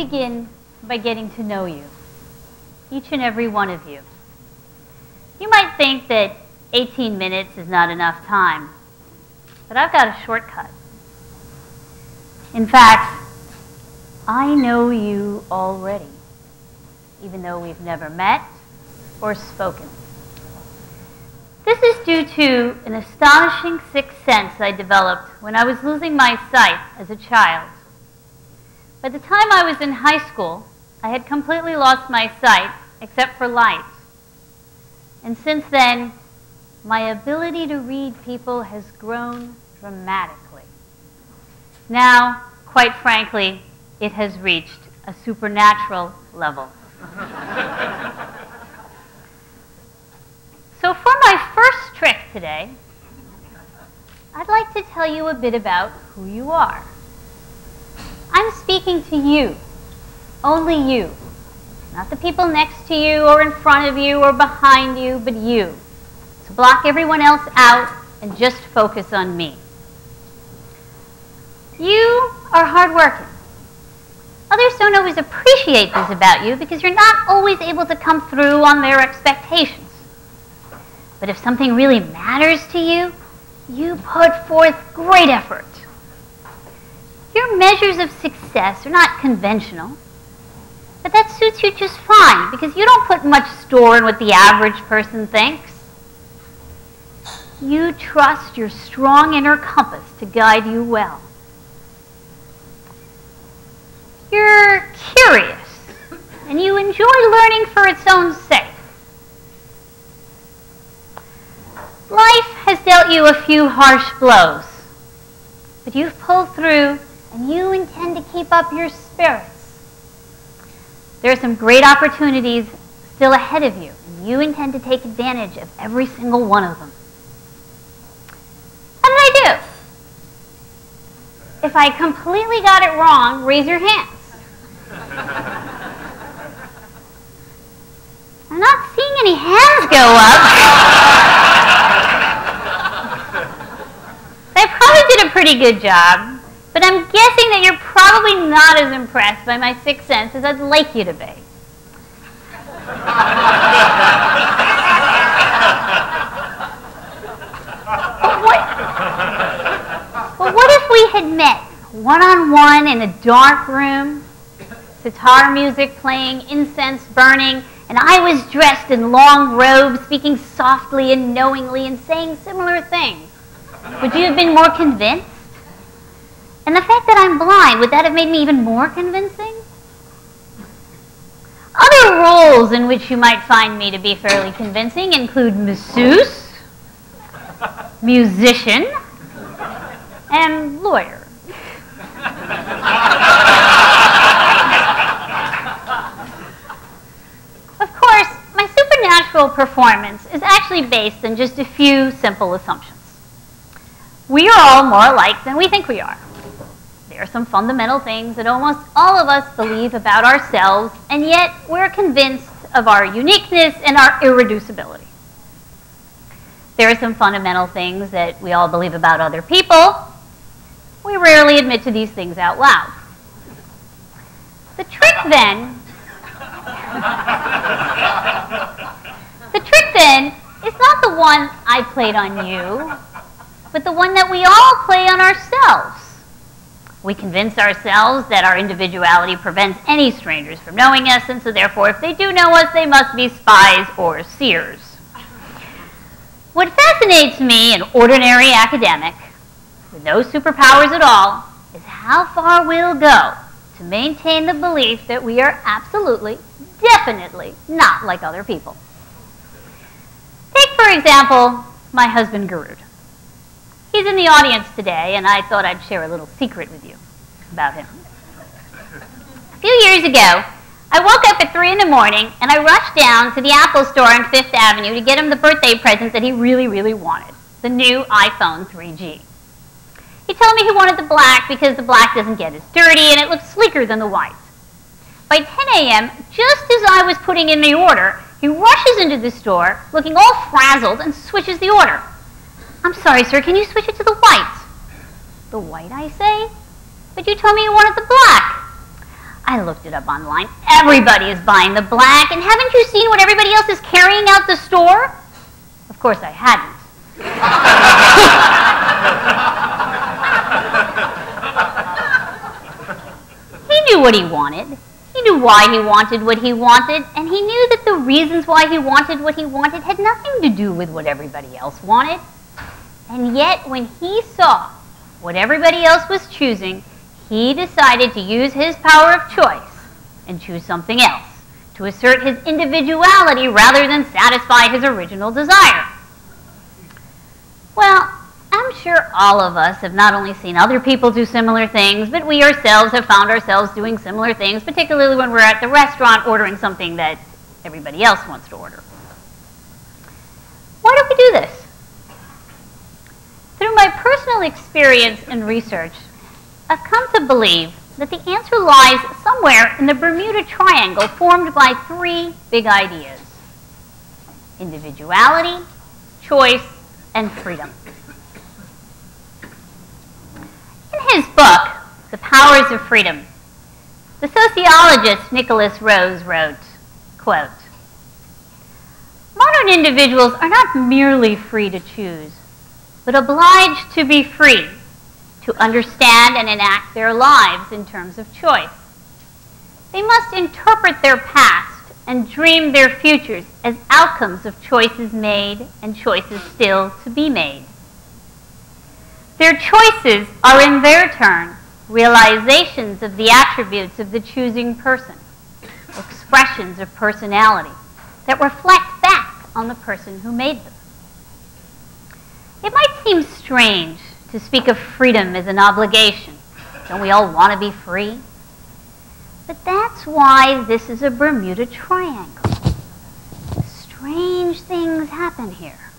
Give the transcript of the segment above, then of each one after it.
begin by getting to know you, each and every one of you. You might think that 18 minutes is not enough time, but I've got a shortcut. In fact, I know you already, even though we've never met or spoken. This is due to an astonishing sixth sense I developed when I was losing my sight as a child. By the time I was in high school, I had completely lost my sight, except for light. And since then, my ability to read people has grown dramatically. Now, quite frankly, it has reached a supernatural level. So for my first trick today, I'd like to tell you a bit about who you are. I'm speaking to you, only you, not the people next to you or in front of you or behind you, but you. So block everyone else out and just focus on me. You are hardworking. Others don't always appreciate this about you because you're not always able to come through on their expectations. But if something really matters to you, you put forth great effort. Your measures of success are not conventional, but that suits you just fine because you don't put much store in what the average person thinks. You trust your strong inner compass to guide you well. You're curious, and you enjoy learning for its own sake. Life has dealt you a few harsh blows, but you've pulled through, and you intend to keep up your spirits. There are some great opportunities still ahead of you, and you intend to take advantage of every single one of them. How did I do? If I completely got it wrong, raise your hands. I'm not seeing any hands go up. I probably did a pretty good job. But I'm guessing that you're probably not as impressed by my sixth sense as I'd like you to be. But what if we had met one-on-one in a dark room, sitar music playing, incense burning, and I was dressed in long robes, speaking softly and knowingly and saying similar things? Would you have been more convinced? And the fact that I'm blind, would that have made me even more convincing? Other roles in which you might find me to be fairly convincing include masseuse, musician, and lawyer. Of course, my supernatural performance is actually based on just a few simple assumptions. We are all more alike than we think we are. There are some fundamental things that almost all of us believe about ourselves, and yet we're convinced of our uniqueness and our irreducibility. There are some fundamental things that we all believe about other people. We rarely admit to these things out loud. The trick then is not the one I played on you, but the one that we all play on ourselves. We convince ourselves that our individuality prevents any strangers from knowing us, and so therefore if they do know us, they must be spies or seers. What fascinates me, an ordinary academic, with no superpowers at all, is how far we'll go to maintain the belief that we are absolutely, definitely not like other people. Take, for example, my husband, Garud. He's in the audience today, and I thought I'd share a little secret with you about him. A few years ago, I woke up at 3 in the morning, and I rushed down to the Apple store on 5th Avenue to get him the birthday present that he really, really wanted, the new iPhone 3G. He told me he wanted the black because the black doesn't get as dirty, and it looks sleeker than the white. By 10 a.m., just as I was putting in the order, he rushes into the store, looking all frazzled, and switches the order. "I'm sorry, sir, can you switch it to the white?" "The white," I say? "But you told me you wanted the black." I looked it up online. Everybody is buying the black, and haven't you seen what everybody else is carrying out the store? Of course I hadn't. He knew what he wanted. He knew why he wanted what he wanted, and he knew that the reasons why he wanted what he wanted had nothing to do with what everybody else wanted. And yet, when he saw what everybody else was choosing, he decided to use his power of choice and choose something else, to assert his individuality rather than satisfy his original desire. Well, I'm sure all of us have not only seen other people do similar things, but we ourselves have found ourselves doing similar things, particularly when we're at the restaurant ordering something that everybody else wants to order. Why do we do this? Through my personal experience and research, I've come to believe that the answer lies somewhere in the Bermuda Triangle formed by three big ideas: individuality, choice, and freedom. In his book, The Powers of Freedom, the sociologist Nicholas Rose wrote, quote, "Modern individuals are not merely free to choose, but obliged to be free to understand and enact their lives in terms of choice. They must interpret their past and dream their futures as outcomes of choices made and choices still to be made. Their choices are in their turn realizations of the attributes of the choosing person, expressions of personality that reflect back on the person who made them." It might seem strange to speak of freedom as an obligation. Don't we all want to be free? But that's why this is a Bermuda Triangle. Strange things happen here.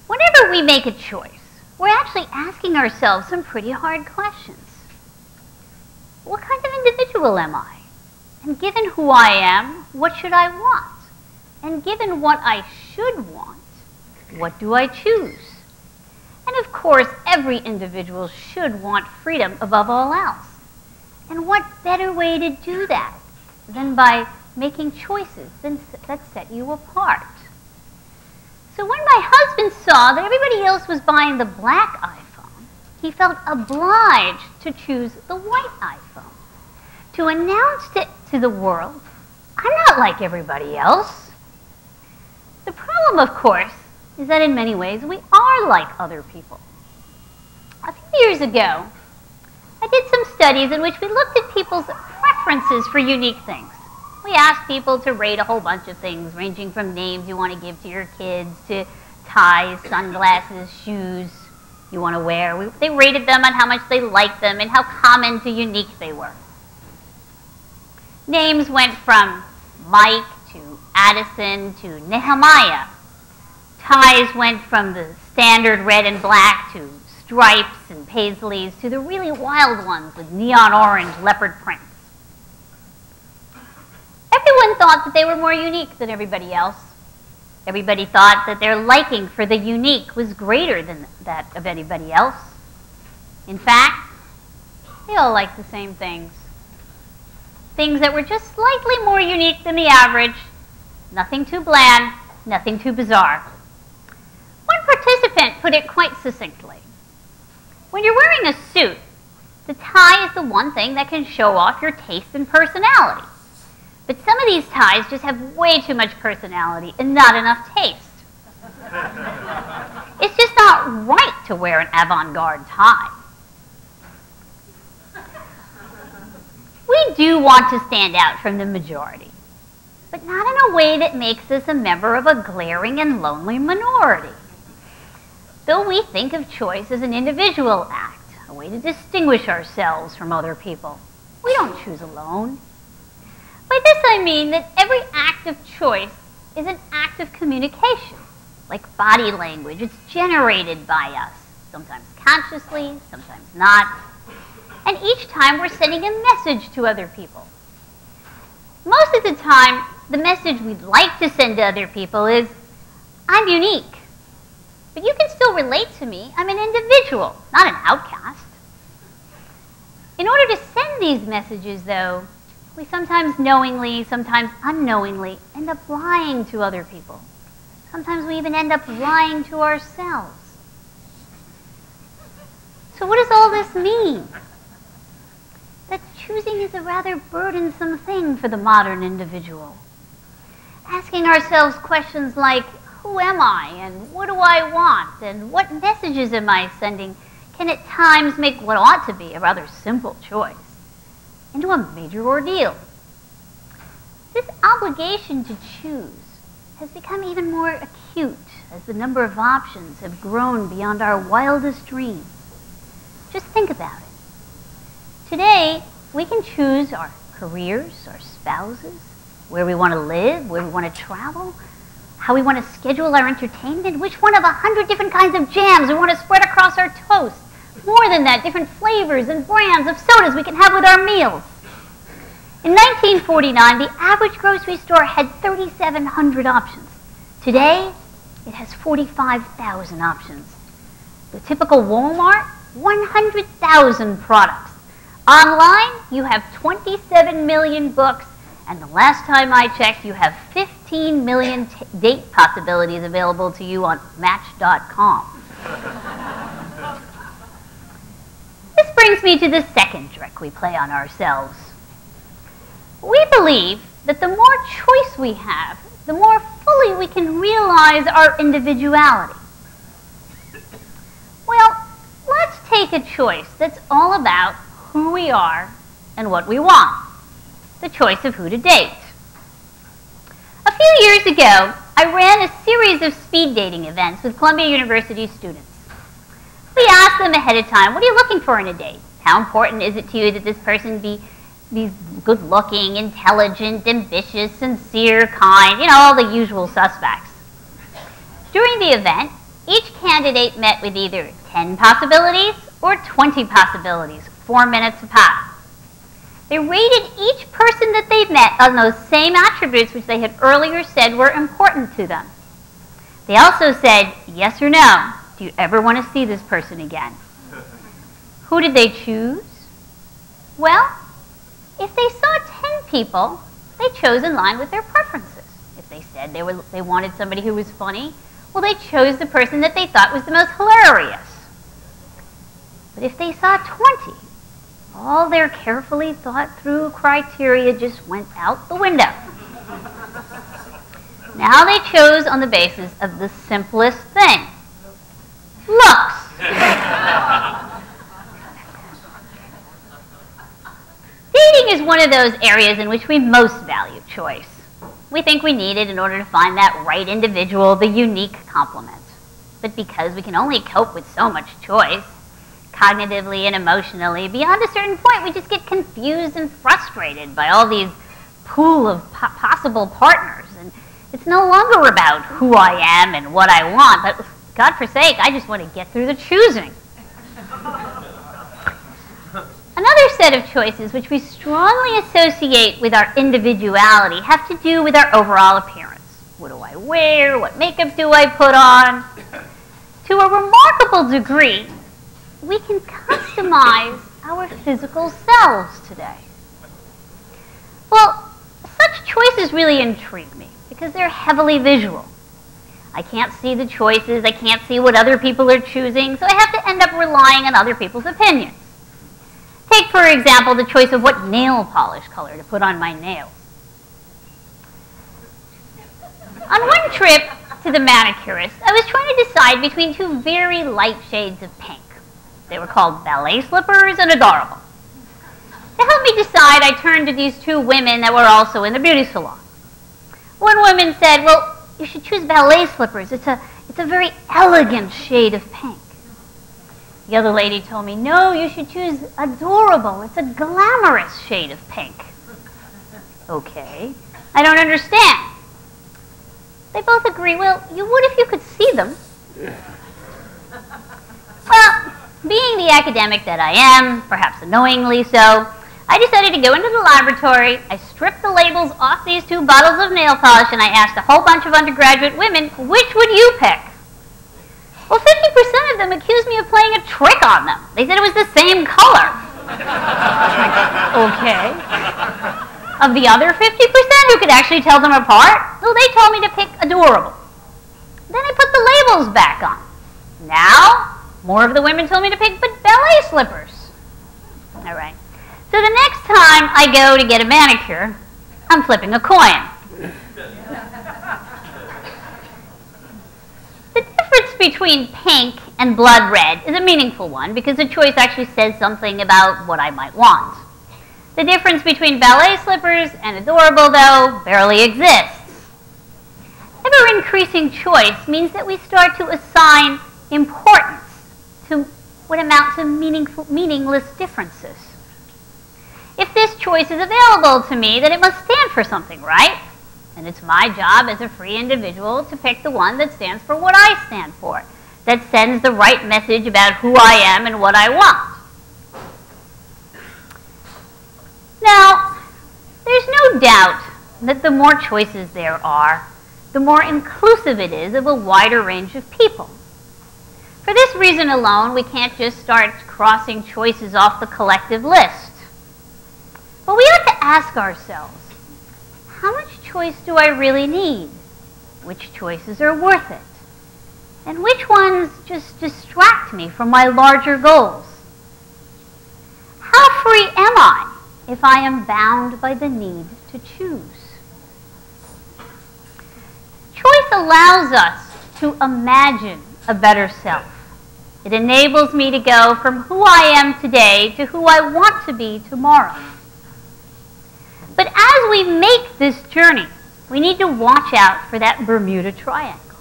Whenever we make a choice, we're actually asking ourselves some pretty hard questions. What kind of individual am I? And given who I am, what should I want? And given what I should want, what do I choose? And of course, every individual should want freedom above all else. And what better way to do that than by making choices that set you apart? So when my husband saw that everybody else was buying the black iPhone, he felt obliged to choose the white iPhone, to announce to the world, I'm not like everybody else. The problem, of course, is that in many ways we are like other people. A few years ago, I did some studies in which we looked at people's preferences for unique things. We asked people to rate a whole bunch of things, ranging from names you want to give to your kids, to ties, sunglasses, shoes you want to wear. They rated them on how much they liked them and how common to unique they were. Names went from Mike to Addison to Nehemiah. Ties went from the standard red and black to stripes and paisleys to the really wild ones with neon orange leopard prints. Everyone thought that they were more unique than everybody else. Everybody thought that their liking for the unique was greater than that of anybody else. In fact, they all liked the same things. Things that were just slightly more unique than the average. Nothing too bland, nothing too bizarre. One participant put it quite succinctly. When you're wearing a suit, the tie is the one thing that can show off your taste and personality. But some of these ties just have way too much personality and not enough taste. It's just not right to wear an avant-garde tie. We do want to stand out from the majority, but not in a way that makes us a member of a glaring and lonely minority. Though we think of choice as an individual act, a way to distinguish ourselves from other people, we don't choose alone. By this I mean that every act of choice is an act of communication. Like body language, it's generated by us, sometimes consciously, sometimes not. And each time we're sending a message to other people. Most of the time, the message we'd like to send to other people is, I'm unique. But you can still relate to me. I'm an individual, not an outcast. In order to send these messages, though, we sometimes knowingly, sometimes unknowingly, end up lying to other people. Sometimes we even end up lying to ourselves. So what does all this mean? That choosing is a rather burdensome thing for the modern individual. Asking ourselves questions like, who am I, and what do I want, and what messages am I sending, can at times make what ought to be a rather simple choice into a major ordeal. This obligation to choose has become even more acute as the number of options have grown beyond our wildest dreams. Just think about it. Today, we can choose our careers, our spouses, where we want to live, where we want to travel, how we want to schedule our entertainment, which one of 100 different kinds of jams we want to spread across our toast. More than that, different flavors and brands of sodas we can have with our meals. In 1949, the average grocery store had 3,700 options. Today, it has 45,000 options. The typical Walmart, 100,000 products. Online, you have 27 million books, and the last time I checked, you have 15 million date possibilities available to you on Match.com. This brings me to the second trick we play on ourselves. We believe that the more choice we have, the more fully we can realize our individuality. Well, let's take a choice that's all about who we are and what we want. The choice of who to date. A few years ago, I ran a series of speed dating events with Columbia University students. We asked them ahead of time, what are you looking for in a date? How important is it to you that this person be good-looking, intelligent, ambitious, sincere, kind, all the usual suspects. During the event, each candidate met with either 10 possibilities or 20 possibilities, 4 minutes apart. They rated each person that they met on those same attributes which they had earlier said were important to them. They also said, yes or no, do you ever want to see this person again? Who did they choose? Well, if they saw 10 people, they chose in line with their preferences. If they said they wanted somebody who was funny, well, they chose the person that they thought was the most hilarious. But if they saw 20, all their carefully thought through criteria just went out the window. Now they chose on the basis of the simplest thing, looks. Dating is one of those areas in which we most value choice. We think we need it in order to find that right individual, the unique complement. But because we can only cope with so much choice, cognitively and emotionally, beyond a certain point, we just get confused and frustrated by all these pool of possible partners. And it's no longer about who I am and what I want, but God forsake, I just want to get through the choosing. Another set of choices which we strongly associate with our individuality have to do with our overall appearance. What do I wear? What makeup do I put on? To a remarkable degree, we can customize our physical selves today. Well, such choices really intrigue me because they're heavily visual. I can't see the choices, I can't see what other people are choosing, so I have to end up relying on other people's opinions. Take, for example, the choice of what nail polish color to put on my nails. On one trip to the manicurist, I was trying to decide between two very light shades of pink. They were called ballet slippers and adorable. To help me decide, I turned to these two women that were also in the beauty salon. One woman said, well, you should choose ballet slippers. It's a very elegant shade of pink. The other lady told me, no, you should choose adorable. It's a glamorous shade of pink. Okay, I don't understand. They both agree, well, you would if you could see them. Well, being the academic that I am, perhaps annoyingly so, I decided to go into the laboratory, I stripped the labels off these two bottles of nail polish, and I asked a whole bunch of undergraduate women, which would you pick? Well, 50% of them accused me of playing a trick on them. They said it was the same color. Okay. Of the other 50% who could actually tell them apart, well, they told me to pick adorable. Then I put the labels back on. Now, more of the women told me to pick ballet slippers. All right. So the next time I go to get a manicure, I'm flipping a coin. The difference between pink and blood red is a meaningful one because the choice actually says something about what I might want. The difference between ballet slippers and adorable, though, barely exists. Ever-increasing choice means that we start to assign importance to what amount to meaningless differences. If this choice is available to me, then it must stand for something, right? And it's my job as a free individual to pick the one that stands for what I stand for, that sends the right message about who I am and what I want. Now, there's no doubt that the more choices there are, the more inclusive it is of a wider range of people. For this reason alone, we can't just start crossing choices off the collective list. But we have to ask ourselves, how much choice do I really need? Which choices are worth it? And which ones just distract me from my larger goals? How free am I if I am bound by the need to choose? Choice allows us to imagine a better self. It enables me to go from who I am today to who I want to be tomorrow. But as we make this journey, we need to watch out for that Bermuda Triangle.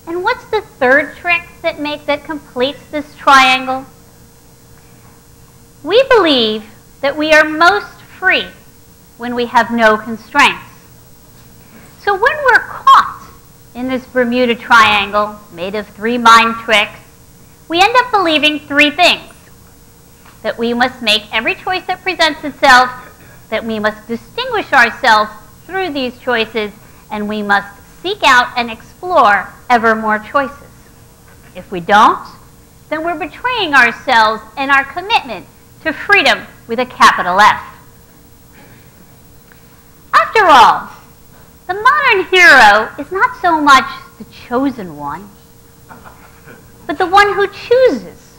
And what's the third trick that completes this triangle? We believe that we are most free when we have no constraints. So when we're caught in this Bermuda Triangle made of 3 mind tricks, we end up believing 3 things. That we must make every choice that presents itself, that we must distinguish ourselves through these choices, and we must seek out and explore ever more choices. If we don't, then we're betraying ourselves and our commitment to freedom with a capital F. After all, the modern hero is not so much the chosen one, but the one who chooses.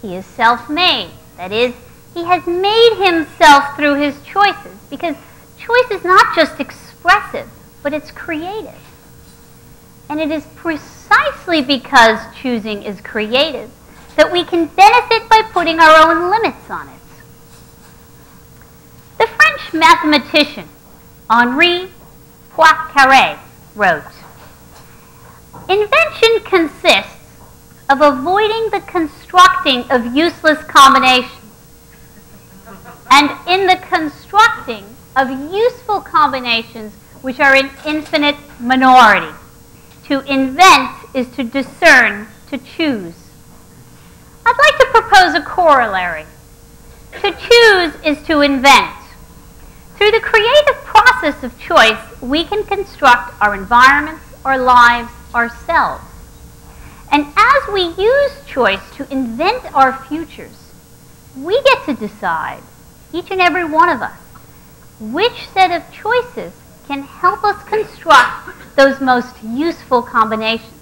He is self-made. That is, he has made himself through his choices, because choice is not just expressive, but it's creative. And it is precisely because choosing is creative that we can benefit by putting our own limits on it. The French mathematician Henri Poincaré wrote, "Invention consists of avoiding the constructing of useless combinations, and in the constructing of useful combinations which are in infinite minority. To invent is to discern, to choose." I'd like to propose a corollary. To choose is to invent. Through the creative process of choice, we can construct our environments, our lives, ourselves. And as we use choice to invent our futures, we get to decide, each and every one of us, which set of choices can help us construct those most useful combinations.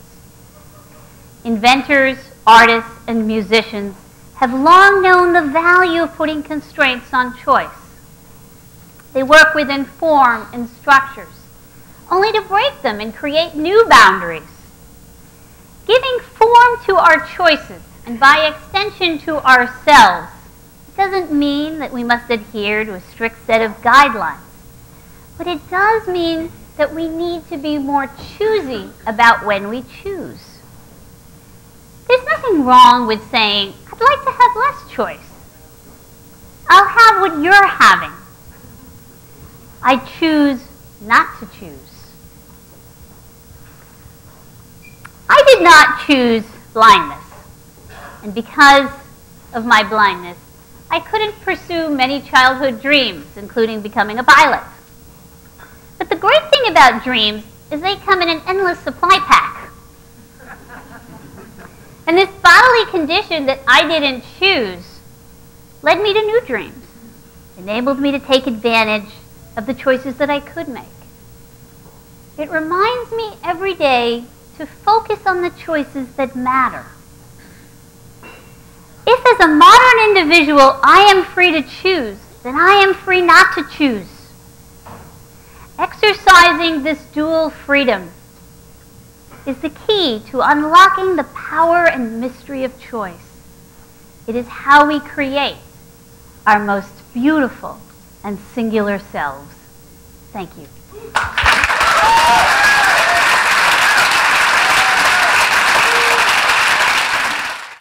Inventors, artists, and musicians have long known the value of putting constraints on choice. They work within form and structures, only to break them and create new boundaries. Giving form to our choices, and by extension to ourselves, doesn't mean that we must adhere to a strict set of guidelines, but it does mean that we need to be more choosy about when we choose. There's nothing wrong with saying, I'd like to have less choice. I'll have what you're having. I choose not to choose. I did not choose blindness, and because of my blindness, I couldn't pursue many childhood dreams, including becoming a pilot. But the great thing about dreams is they come in an endless supply pack. And this bodily condition that I didn't choose led me to new dreams, enabled me to take advantage of the choices that I could make. It reminds me every day to focus on the choices that matter. If as a modern individual I am free to choose, then I am free not to choose. Exercising this dual freedom is the key to unlocking the power and mystery of choice. It is how we create our most beautiful and singular selves. Thank you.